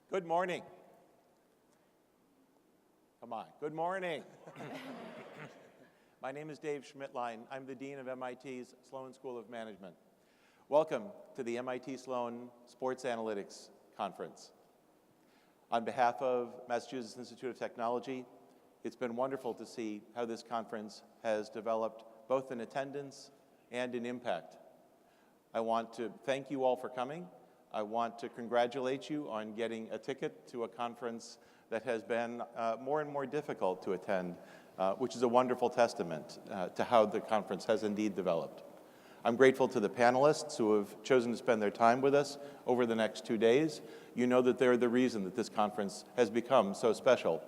Good morning. Come on, good morning. My name is Dave Schmidtlein. I'm the Dean of MIT's Sloan School of Management. Welcome to the MIT Sloan Sports Analytics Conference. On behalf of Massachusetts Institute of Technology, it's been wonderful to see how this conference has developed both in attendance and in impact. I want to thank you all for coming. I want to congratulate you on getting a ticket to a conference that has been more and more difficult to attend, which is a wonderful testament to how the conference has indeed developed. I'm grateful to the panelists who have chosen to spend their time with us over the next 2 days. You know that they're the reason that this conference has become so special.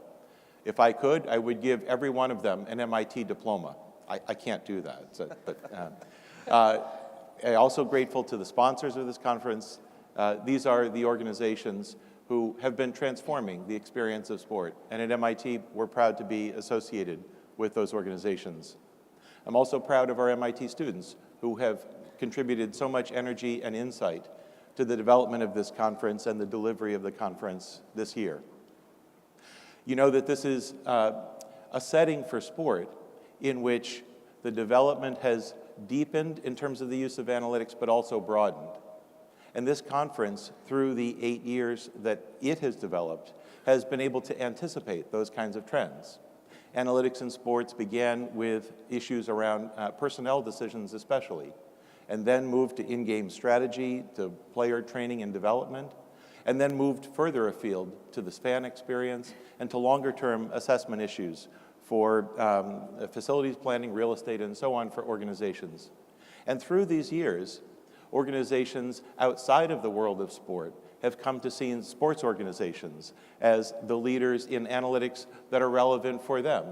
If I could, I would give every one of them an MIT diploma. I can't do that. So, I'm also grateful to the sponsors of this conference. These are the organizations who have been transforming the experience of sport. And at MIT, we're proud to be associated with those organizations. I'm also proud of our MIT students who have contributed so much energy and insight to the development of this conference and the delivery of the conference this year. You know that this is a setting for sport in which the development has deepened in terms of the use of analytics, but also broadened. And this conference, through the 8 years that it has developed, has been able to anticipate those kinds of trends. Analytics in sports began with issues around personnel decisions especially, and then moved to in-game strategy, to player training and development, and then moved further afield to the fan experience and to longer-term assessment issues for facilities planning, real estate, and so on for organizations. And through these years, organizations outside of the world of sport have come to see sports organizations as the leaders in analytics that are relevant for them,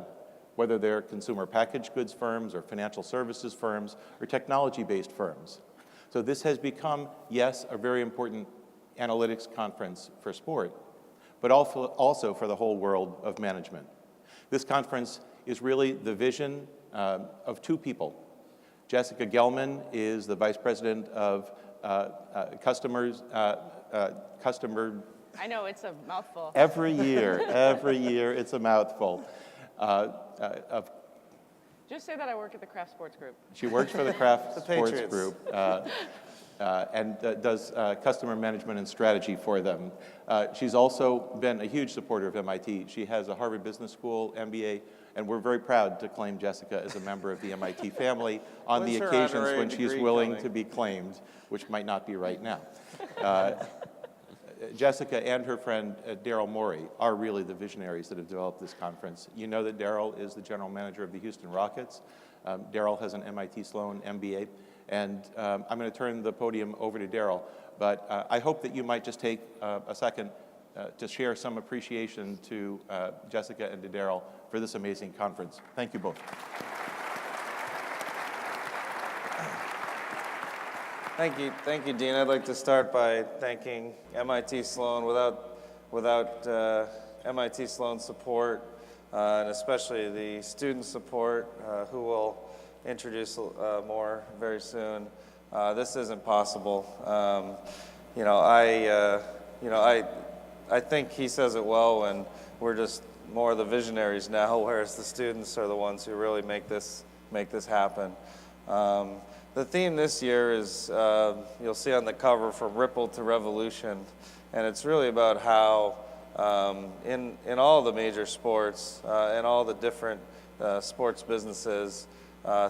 whether they're consumer packaged goods firms or financial services firms or technology-based firms. So this has become, yes, a very important analytics conference for sport, but also for the whole world of management. This conference is really the vision of two people. Jessica Gelman is the Vice President of Customer. I know, it's a mouthful. Every year it's a mouthful. Just say that I work at the Craft Sports Group. She works for the Craft Sports Group and does customer management and strategy for them. She's also been a huge supporter of MIT. She has a Harvard Business School MBA, and we're very proud to claim Jessica as a member of the MIT family on the occasions when she's willing to be claimed, which might not be right now. Jessica and her friend Daryl Morey are really the visionaries that have developed this conference. You know that Daryl is the general manager of the Houston Rockets. Daryl has an MIT Sloan MBA, and I'm going to turn the podium over to Daryl, but I hope that you might just take a second to share some appreciation to Jessica and to Daryl for this amazing conference. Thank you both. Thank you, Dean. I'd like to start by thanking MIT Sloan. Without MIT Sloan support, and especially the student support, who will introduce more very soon, this isn't possible. I think he says it well when we're just more the visionaries now, whereas the students are the ones who really make this happen. The theme this year is, you'll see on the cover, From Ripple to Revolution, and it's really about how in all the major sports and all the different sports businesses,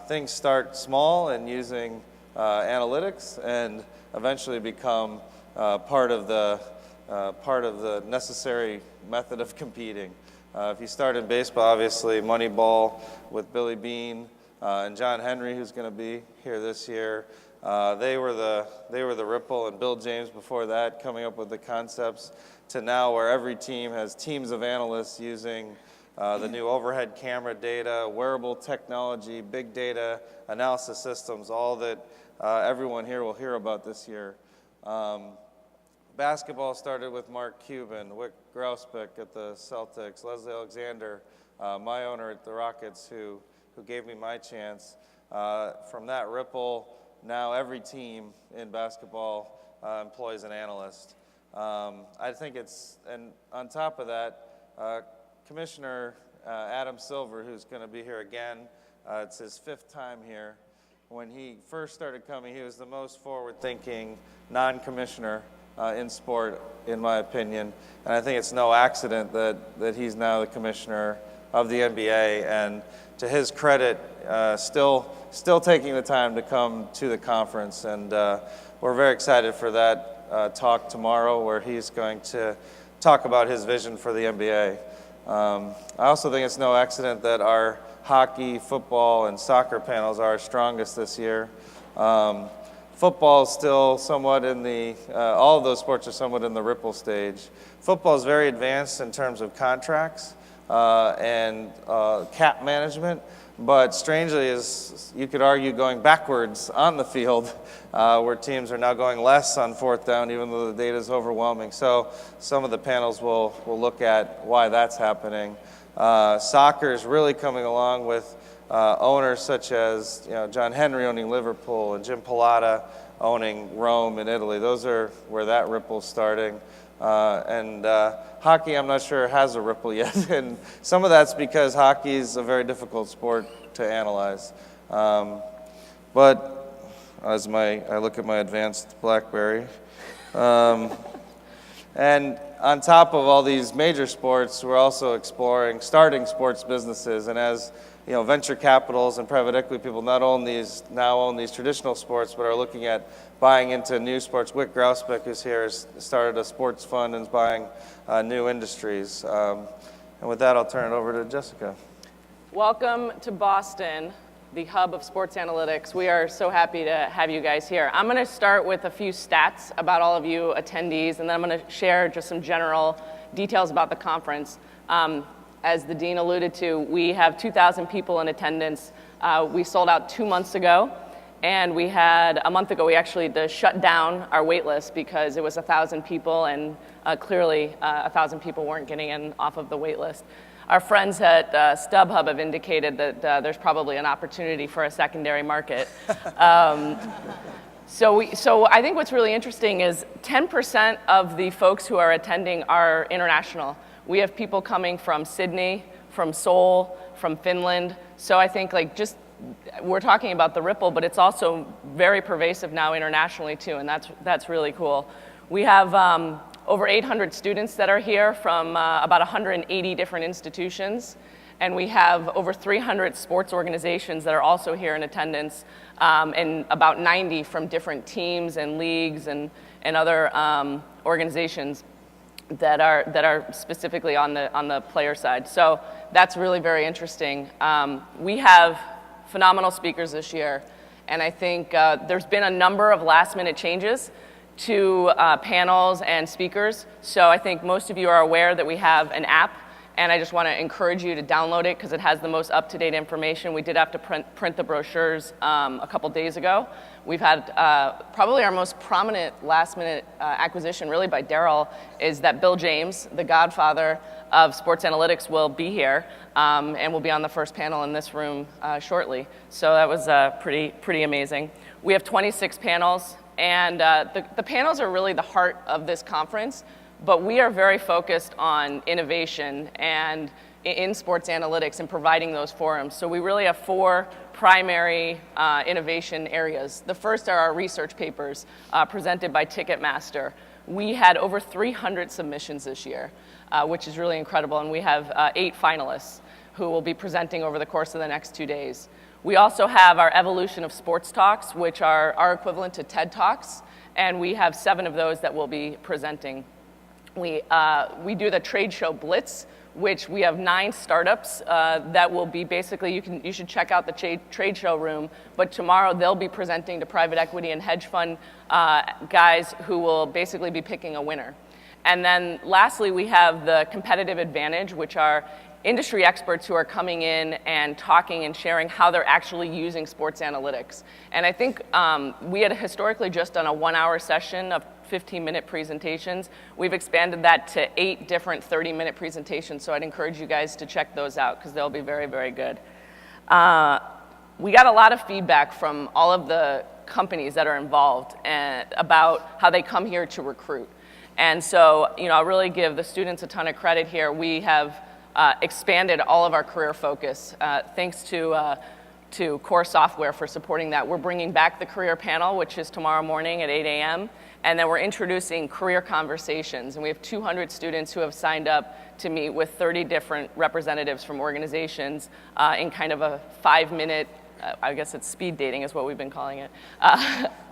things start small and using analytics and eventually become part of the necessary method of competing. If you start in baseball, obviously Moneyball with Billy Beane and John Henry, who's going to be here this year, they were the Ripple, and Bill James before that, coming up with the concepts, to now where every team has teams of analysts using the new overhead camera data, wearable technology, big data analysis systems, all that everyone here will hear about this year. Basketball started with Mark Cuban, Wick Grauspick at the Celtics, Leslie Alexander, my owner at the Rockets, who gave me my chance. From that ripple, now every team in basketball employs an analyst. I think and on top of that, Commissioner Adam Silver, who's going to be here again, it's his 5th time here. When he first started coming, he was the most forward-thinking non-commissioner in sport, in my opinion. And I think it's no accident that he's now the commissioner of the NBA. And to his credit, still taking the time to come to the conference. And we're very excited for that talk tomorrow, where he's going to talk about his vision for the NBA. I also think it's no accident that our hockey, football, and soccer panels are our strongest this year. Football is still somewhat in all of those sports are somewhat in the ripple stage. Football is very advanced in terms of contracts and cap management, but strangely, you could argue, going backwards on the field, where teams are now going less on 4th down, even though the data is overwhelming. So some of the panels will look at why that's happening. Soccer is really coming along with owners such as John Henry owning Liverpool and Jim Pilata owning Rome in Italy. Those are where that ripple's starting. And hockey, I'm not sure has a ripple yet. And some of that's because hockey is a very difficult sport to analyze. But as I look at my advanced BlackBerry, and on top of all these major sports, we're also exploring starting sports businesses. And as venture capitals and private equity people now own these traditional sports, but are looking at buying into new sports. Wick Grausbeck, who's here, has started a sports fund and is buying new industries. And with that, I'll turn it over to Jessica. Welcome to Boston, the hub of sports analytics. We are so happy to have you guys here. I'm going to start with a few stats about all of you attendees, and then I'm going to share just some general details about the conference. As the dean alluded to, we have 2,000 people in attendance. We sold out 2 months ago, and we had a month ago, we actually had to shut down our wait list because it was 1,000 people, and clearly 1,000 people weren't getting in off of the wait list. Our friends at StubHub have indicated that there's probably an opportunity for a secondary market. So I think what's really interesting is 10% of the folks who are attending are international. We have people coming from Sydney, from Seoul, from Finland. So I think we're talking about the ripple, but it's also very pervasive now internationally too, and that's really cool. We have over 800 students that are here from about 180 different institutions, and we have over 300 sports organizations that are also here in attendance, and about 90 from different teams and leagues and other organizations that are specifically on the player side. So that's really very interesting. We have phenomenal speakers this year, and I think there's been a number of last-minute changes to panels and speakers. So I think most of you are aware that we have an app, and I just want to encourage you to download it because it has the most up-to-date information. We did have to print the brochures a couple days ago. We've had probably our most prominent last-minute acquisition, really by Daryl, is that Bill James, the godfather of sports analytics, will be here and will be on the first panel in this room shortly. So that was pretty amazing. We have 26 panels, and the panels are really the heart of this conference, but we are very focused on innovation and in sports analytics and providing those forums. So we really have 4 primary innovation areas. The first are our research papers presented by Ticketmaster. We had over 300 submissions this year, which is really incredible, and we have 8 finalists who will be presenting over the course of the next 2 days. We also have our evolution of sports talks, which are our equivalent to TED Talks, and we have 7 of those that will be presenting. We do the trade show Blitz, which we have 9 startups that will be basically, you should check out the trade show room, but tomorrow they'll be presenting to private equity and hedge fund guys who will basically be picking a winner. And then lastly, we have the competitive advantage, which are industry experts who are coming in and talking and sharing how they're actually using sports analytics. And I think we had historically just done a 1-hour session of 15-minute presentations. We've expanded that to 8 different 30-minute presentations, so I'd encourage you guys to check those out because they'll be very, very good. We got a lot of feedback from all of the companies that are involved about how they come here to recruit. And so, I'll really give the students a ton of credit here. We have expanded all of our career focus thanks to Core Software for supporting that. We're bringing back the career panel, which is tomorrow morning at 8 a.m., and then we're introducing career conversations. And we have 200 students who have signed up to meet with 30 different representatives from organizations in kind of a 5-minute, I guess it's speed dating is what we've been calling it.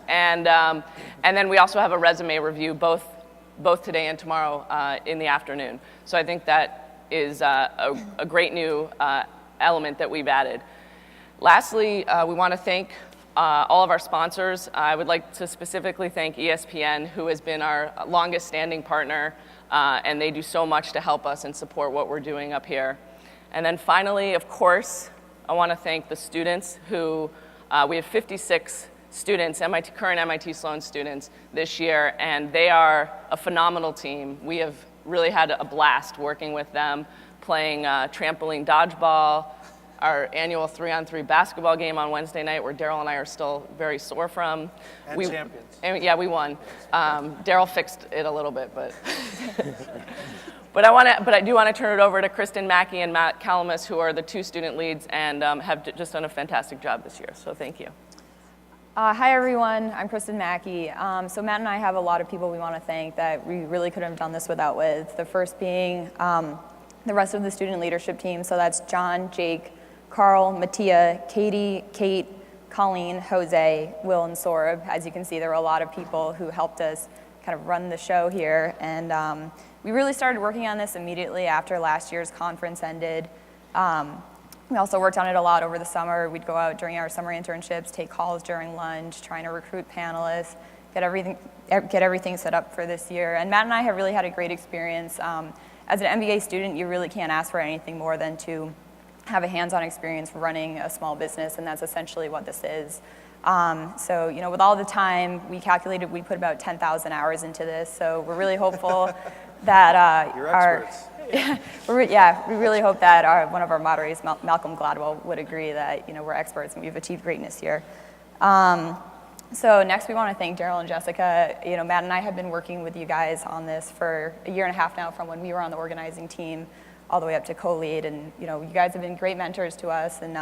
And then we also have a resume review both today and tomorrow in the afternoon. So I think that is a great new element that we've added. Lastly, we want to thank all of our sponsors. I would like to specifically thank ESPN, who has been our longest standing partner, and they do so much to help us and support what we're doing up here. And then finally, of course, I want to thank the students who, we have 56 students, current MIT Sloan students this year, and they are a phenomenal team. We have really had a blast working with them, playing trampoline dodgeball, our annual 3-on-3 basketball game on Wednesday night, where Daryl and I are still very sore from. And champions. Yeah, we won. Daryl fixed it a little bit, but but I do want to turn it over to Kristen Mackay and Matt Calamus, who are the 2 student leads and have just done a fantastic job this year. So thank you. Hi everyone, I'm Kristen Mackay. So Matt and I have a lot of people we want to thank that we really couldn't have done this without with. The first being the rest of the student leadership team. So that's John, Jake, Carl, Mattia, Katie, Kate, Colleen, Jose, Will, and Saurabh. As you can see, there were a lot of people who helped us kind of run the show here. And we really started working on this immediately after last year's conference ended. We also worked on it a lot over the summer. We'd go out during our summer internships, take calls during lunch, trying to recruit panelists, get everything set up for this year. And Matt and I have really had a great experience. As an MBA student, you really can't ask for anything more than to have a hands-on experience running a small business, and that's essentially what this is. So, with all the time, we calculated we put about 10,000 hours into this, so we're really hopeful that You're experts. we really hope that one of our moderators, Malcolm Gladwell, would agree that we're experts and we've achieved greatness here. So next, we want to thank Daryl and Jessica. Matt and I have been working with you guys on this for a year and a half now, from when we were on the organizing team all the way up to co-lead, and you guys have been great mentors to us, and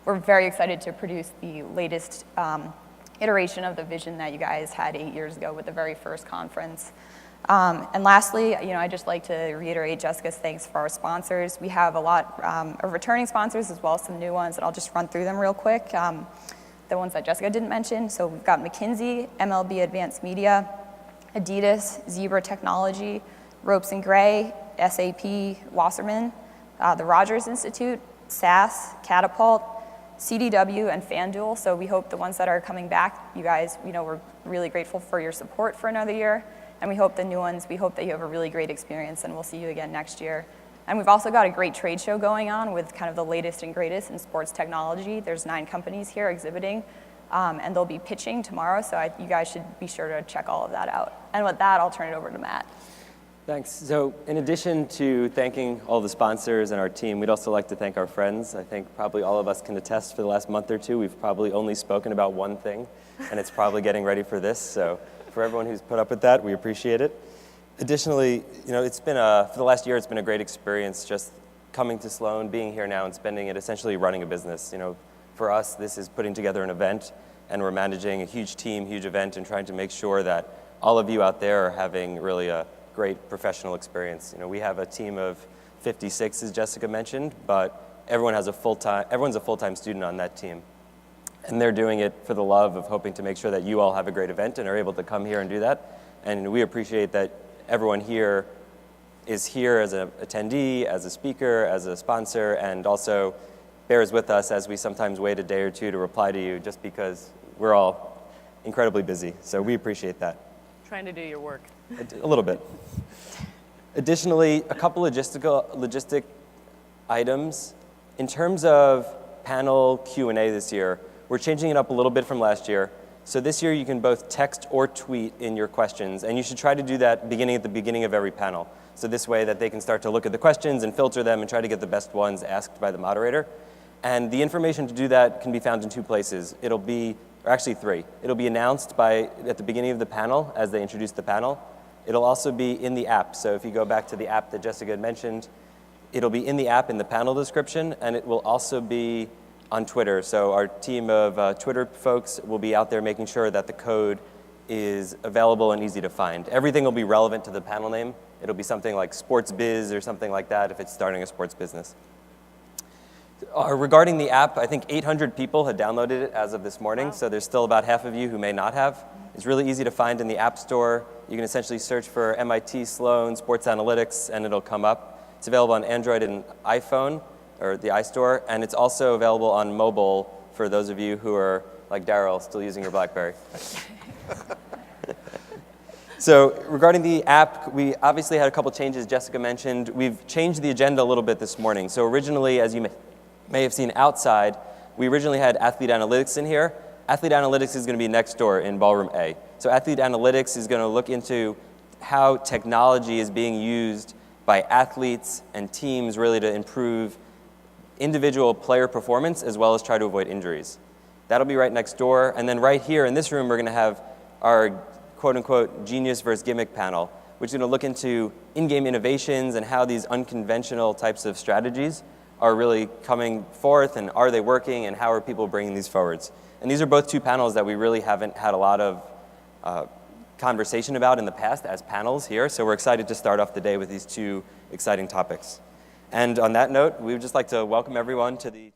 we're very excited to produce the latest iteration of the vision that you guys had 8 years ago with the very first conference. And lastly, I'd just like to reiterate Jessica's thanks for our sponsors. We have a lot of returning sponsors as well as some new ones, and I'll just run through them real quick. The ones that Jessica didn't mention. So we've got McKinsey, MLB Advanced Media, Adidas, Zebra Technology, Ropes and Gray, SAP, Wasserman, the Rogers Institute, SAS, Catapult, CDW, and FanDuel. So we hope the ones that are coming back, you guys, we're really grateful for your support for another year. And we hope the new ones, we hope that you have a really great experience, and we'll see you again next year. And we've also got a great trade show going on with kind of the latest and greatest in sports technology. There's 9 companies here exhibiting, and they'll be pitching tomorrow, so you guys should be sure to check all of that out. And with that, I'll turn it over to Matt. Thanks. So in addition to thanking all the sponsors and our team, we'd also like to thank our friends. I think probably all of us can attest for the last month or two, we've probably only spoken about one thing, and it's probably getting ready for this. So for everyone who's put up with that, we appreciate it. Additionally, it's been for the last year, it's been a great experience just coming to Sloan, being here now, and spending it essentially running a business. For us, this is putting together an event, and we're managing a huge team, huge event, and trying to make sure that all of you out there are having really a great professional experience. We have a team of 56, as Jessica mentioned, but everyone's a full-time student on that team. And they're doing it for the love of hoping to make sure that you all have a great event and are able to come here and do that. And we appreciate that everyone here is here as an attendee, as a speaker, as a sponsor, and also bears with us as we sometimes wait a day or two to reply to you just because we're all incredibly busy. So we appreciate that. Trying to do your work. A little bit. Additionally, a couple logistic items. In terms of panel Q&A this year, we're changing it up a little bit from last year. So this year you can both text or tweet in your questions, and you should try to do that at the beginning of every panel. So this way that they can start to look at the questions and filter them and try to get the best ones asked by the moderator. And the information to do that can be found in 2 places. It'll be, or actually 3. It'll be announced at the beginning of the panel as they introduce the panel. It'll also be in the app. So if you go back to the app that Jessica had mentioned, it'll be in the app in the panel description, and it will also be on Twitter. So our team of Twitter folks will be out there making sure that the code is available and easy to find. Everything will be relevant to the panel name. It'll be something like Sports Biz or something like that if it's starting a sports business. Regarding the app, I think 800 people had downloaded it as of this morning, so there's still about half of you who may not have. It's really easy to find in the App Store. You can essentially search for MIT Sloan Sports Analytics, and it'll come up. It's available on Android and iPhone, or the iStore, and it's also available on mobile for those of you who are, like Daryl, still using your BlackBerry. So regarding the app, we obviously had a couple changes Jessica mentioned. We've changed the agenda a little bit this morning. So originally, as you may have seen outside, we originally had Athlete Analytics in here. Athlete Analytics is going to be next door in Ballroom A. So Athlete Analytics is going to look into how technology is being used by athletes and teams really to improve individual player performance as well as try to avoid injuries. That'll be right next door. And then right here in this room, we're going to have our quote-unquote genius versus gimmick panel, which is going to look into in-game innovations and how these unconventional types of strategies are really coming forth, and are they working, and how are people bringing these forwards. And these are both two panels that we really haven't had a lot of conversation about in the past as panels here, so we're excited to start off the day with these two exciting topics. And on that note, we would just like to welcome everyone to the